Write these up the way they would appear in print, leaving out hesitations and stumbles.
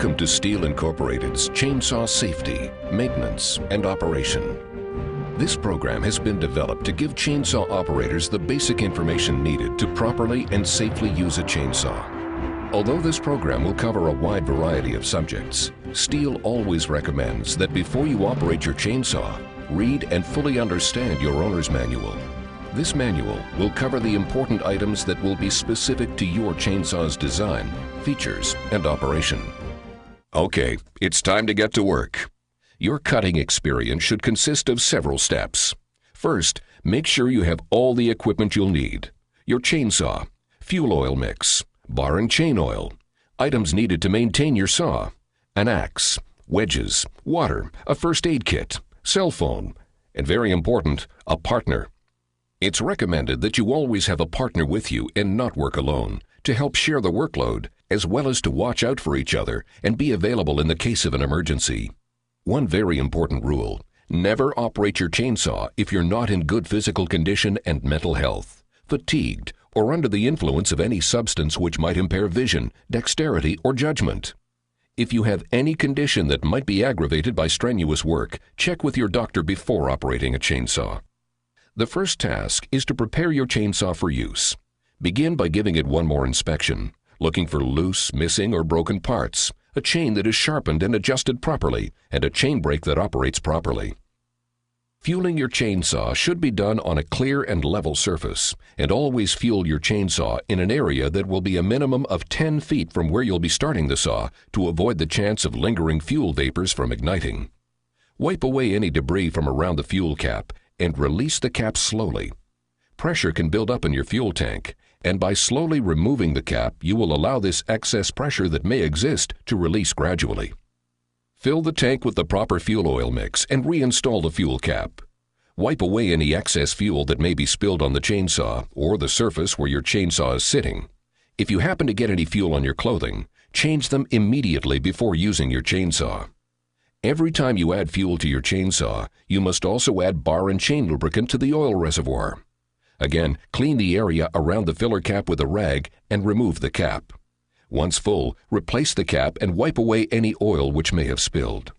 Welcome to Steel Incorporated's Chainsaw Safety, Maintenance, and Operation. This program has been developed to give chainsaw operators the basic information needed to properly and safely use a chainsaw. Although this program will cover a wide variety of subjects, Steel always recommends that before you operate your chainsaw, read and fully understand your owner's manual. This manual will cover the important items that will be specific to your chainsaw's design, features, and operation. Okay, it's time to get to work. Your cutting experience should consist of several steps. First, make sure you have all the equipment you'll need: your chainsaw, fuel oil mix, bar and chain oil, items needed to maintain your saw, an axe, wedges, water, a first aid kit, cell phone, and very important, a partner. It's recommended that you always have a partner with you and not work alone, to help share the workload, as well as to watch out for each other and be available in the case of an emergency. One very important rule: never operate your chainsaw if you're not in good physical condition and mental health, fatigued, or under the influence of any substance which might impair vision, dexterity, or judgment. If you have any condition that might be aggravated by strenuous work, check with your doctor before operating a chainsaw. The first task is to prepare your chainsaw for use. Begin by giving it one more inspection, looking for loose, missing, or broken parts, a chain that is sharpened and adjusted properly, and a chain brake that operates properly. Fueling your chainsaw should be done on a clear and level surface, and always fuel your chainsaw in an area that will be a minimum of 10 feet from where you'll be starting the saw to avoid the chance of lingering fuel vapors from igniting. Wipe away any debris from around the fuel cap and release the cap slowly. Pressure can build up in your fuel tank, and by slowly removing the cap, you will allow this excess pressure that may exist to release gradually. Fill the tank with the proper fuel oil mix and reinstall the fuel cap. Wipe away any excess fuel that may be spilled on the chainsaw or the surface where your chainsaw is sitting. If you happen to get any fuel on your clothing, change them immediately before using your chainsaw. Every time you add fuel to your chainsaw, you must also add bar and chain lubricant to the oil reservoir. Again, clean the area around the filler cap with a rag and remove the cap. Once full, replace the cap and wipe away any oil which may have spilled.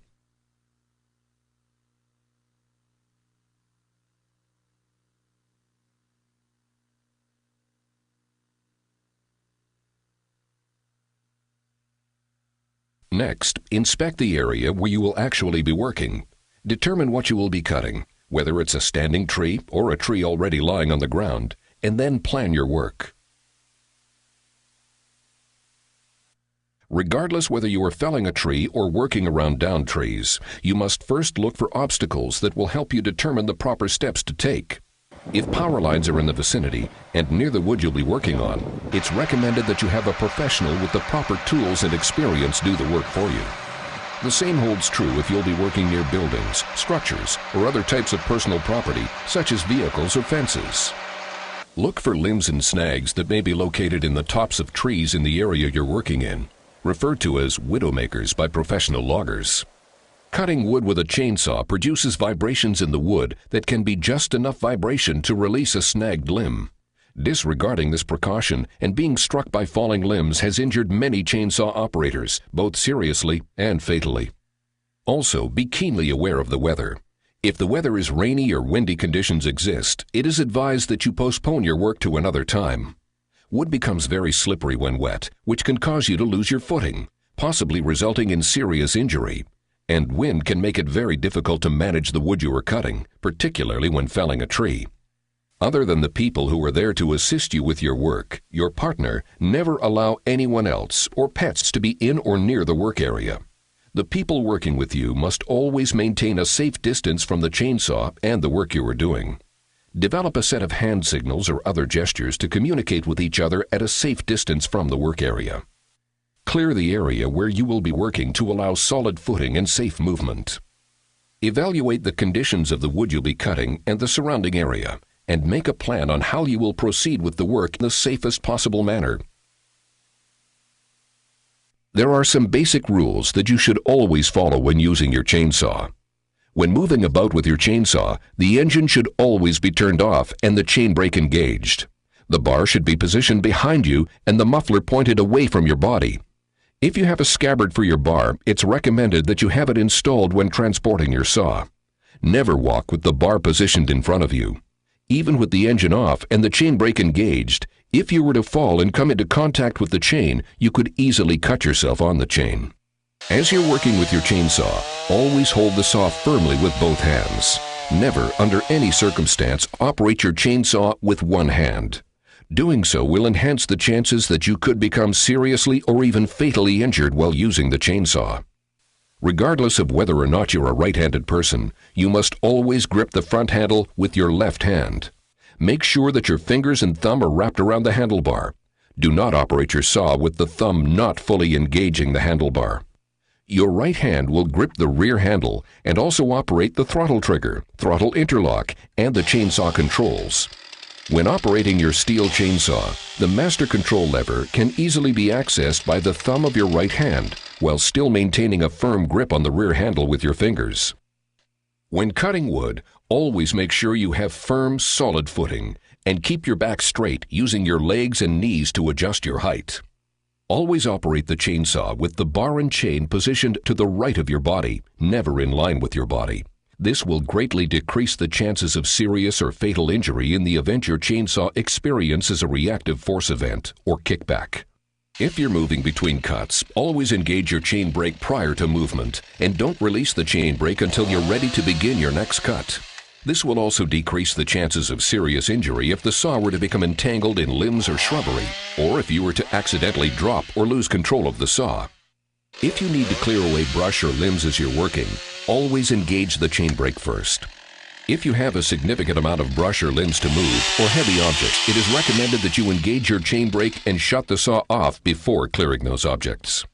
Next, inspect the area where you will actually be working. Determine what you will be cutting, whether it's a standing tree or a tree already lying on the ground, and then plan your work. Regardless whether you are felling a tree or working around downed trees, you must first look for obstacles that will help you determine the proper steps to take. If power lines are in the vicinity and near the wood you'll be working on, it's recommended that you have a professional with the proper tools and experience do the work for you. The same holds true if you'll be working near buildings, structures, or other types of personal property, such as vehicles or fences. Look for limbs and snags that may be located in the tops of trees in the area you're working in, referred to as widowmakers by professional loggers. Cutting wood with a chainsaw produces vibrations in the wood that can be just enough vibration to release a snagged limb. Disregarding this precaution and being struck by falling limbs has injured many chainsaw operators, both seriously and fatally. Also, be keenly aware of the weather. If the weather is rainy or windy conditions exist, it is advised that you postpone your work to another time. Wood becomes very slippery when wet, which can cause you to lose your footing, possibly resulting in serious injury. And wind can make it very difficult to manage the wood you are cutting, particularly when felling a tree. Other than the people who are there to assist you with your work, your partner, never allow anyone else or pets to be in or near the work area. The people working with you must always maintain a safe distance from the chainsaw and the work you are doing. Develop a set of hand signals or other gestures to communicate with each other at a safe distance from the work area. Clear the area where you will be working to allow solid footing and safe movement. Evaluate the conditions of the wood you'll be cutting and the surrounding area, and make a plan on how you will proceed with the work in the safest possible manner. There are some basic rules that you should always follow when using your chainsaw. When moving about with your chainsaw, the engine should always be turned off and the chain brake engaged. The bar should be positioned behind you and the muffler pointed away from your body. If you have a scabbard for your bar, it's recommended that you have it installed when transporting your saw. Never walk with the bar positioned in front of you. Even with the engine off and the chain brake engaged, if you were to fall and come into contact with the chain, you could easily cut yourself on the chain. As you're working with your chainsaw, always hold the saw firmly with both hands. Never, under any circumstance, operate your chainsaw with one hand. Doing so will enhance the chances that you could become seriously or even fatally injured while using the chainsaw. Regardless of whether or not you're a right-handed person, you must always grip the front handle with your left hand. Make sure that your fingers and thumb are wrapped around the handlebar. Do not operate your saw with the thumb not fully engaging the handlebar. Your right hand will grip the rear handle and also operate the throttle trigger, throttle interlock, and the chainsaw controls. When operating your steel chainsaw, the master control lever can easily be accessed by the thumb of your right hand while still maintaining a firm grip on the rear handle with your fingers. When cutting wood, always make sure you have firm, solid footing and keep your back straight using your legs and knees to adjust your height. Always operate the chainsaw with the bar and chain positioned to the right of your body, never in line with your body. This will greatly decrease the chances of serious or fatal injury in the event your chainsaw experiences a reactive force event or kickback. If you're moving between cuts, always engage your chain brake prior to movement and don't release the chain brake until you're ready to begin your next cut. This will also decrease the chances of serious injury if the saw were to become entangled in limbs or shrubbery, or if you were to accidentally drop or lose control of the saw. If you need to clear away brush or limbs as you're working, always engage the chain brake first. If you have a significant amount of brush or limbs to move, or heavy objects, it is recommended that you engage your chain brake and shut the saw off before clearing those objects.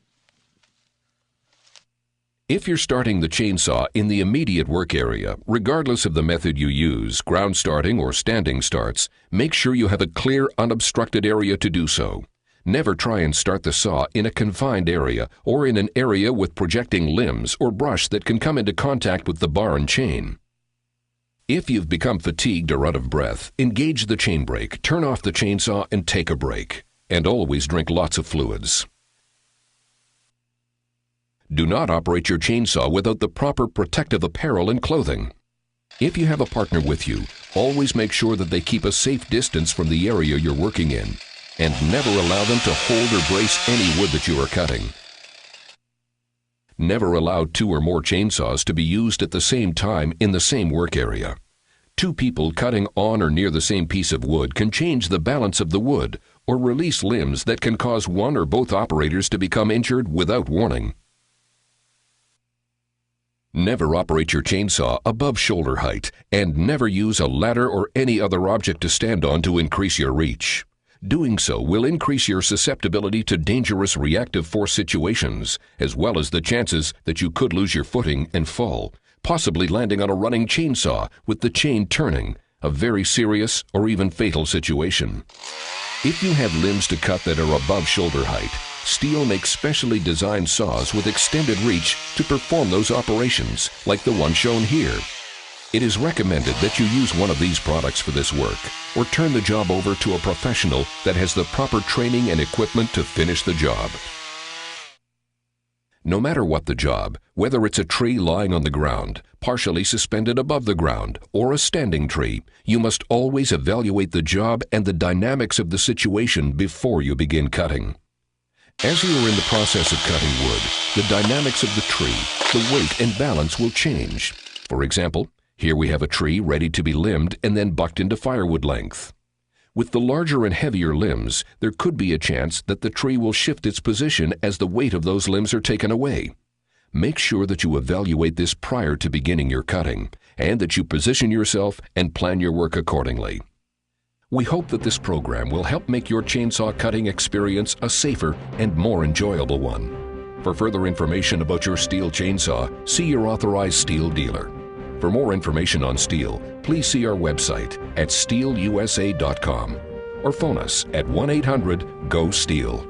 If you're starting the chainsaw in the immediate work area, regardless of the method you use, ground starting or standing starts, make sure you have a clear, unobstructed area to do so. Never try and start the saw in a confined area or in an area with projecting limbs or brush that can come into contact with the bar and chain. If you've become fatigued or out of breath, engage the chain brake, turn off the chainsaw and take a break. And always drink lots of fluids. Do not operate your chainsaw without the proper protective apparel and clothing. If you have a partner with you, always make sure that they keep a safe distance from the area you're working in, and never allow them to hold or brace any wood that you are cutting. Never allow 2 or more chainsaws to be used at the same time in the same work area. 2 people cutting on or near the same piece of wood can change the balance of the wood or release limbs that can cause one or both operators to become injured without warning. Never operate your chainsaw above shoulder height, and never use a ladder or any other object to stand on to increase your reach. Doing so will increase your susceptibility to dangerous reactive force situations, as well as the chances that you could lose your footing and fall, possibly landing on a running chainsaw with the chain turning, a very serious or even fatal situation. If you have limbs to cut that are above shoulder height, Stihl makes specially designed saws with extended reach to perform those operations, like the one shown here. It is recommended that you use one of these products for this work, or turn the job over to a professional that has the proper training and equipment to finish the job. No matter what the job, whether it's a tree lying on the ground, partially suspended above the ground, or a standing tree, you must always evaluate the job and the dynamics of the situation before you begin cutting. As you are in the process of cutting wood, the dynamics of the tree, the weight and balance will change. For example, here we have a tree ready to be limbed and then bucked into firewood length. With the larger and heavier limbs, there could be a chance that the tree will shift its position as the weight of those limbs are taken away. Make sure that you evaluate this prior to beginning your cutting, and that you position yourself and plan your work accordingly. We hope that this program will help make your chainsaw cutting experience a safer and more enjoyable one. For further information about your Stihl chainsaw, see your authorized Stihl dealer. For more information on Stihl, please see our website at stihlusa.com or phone us at 1-800-GO-STIHL.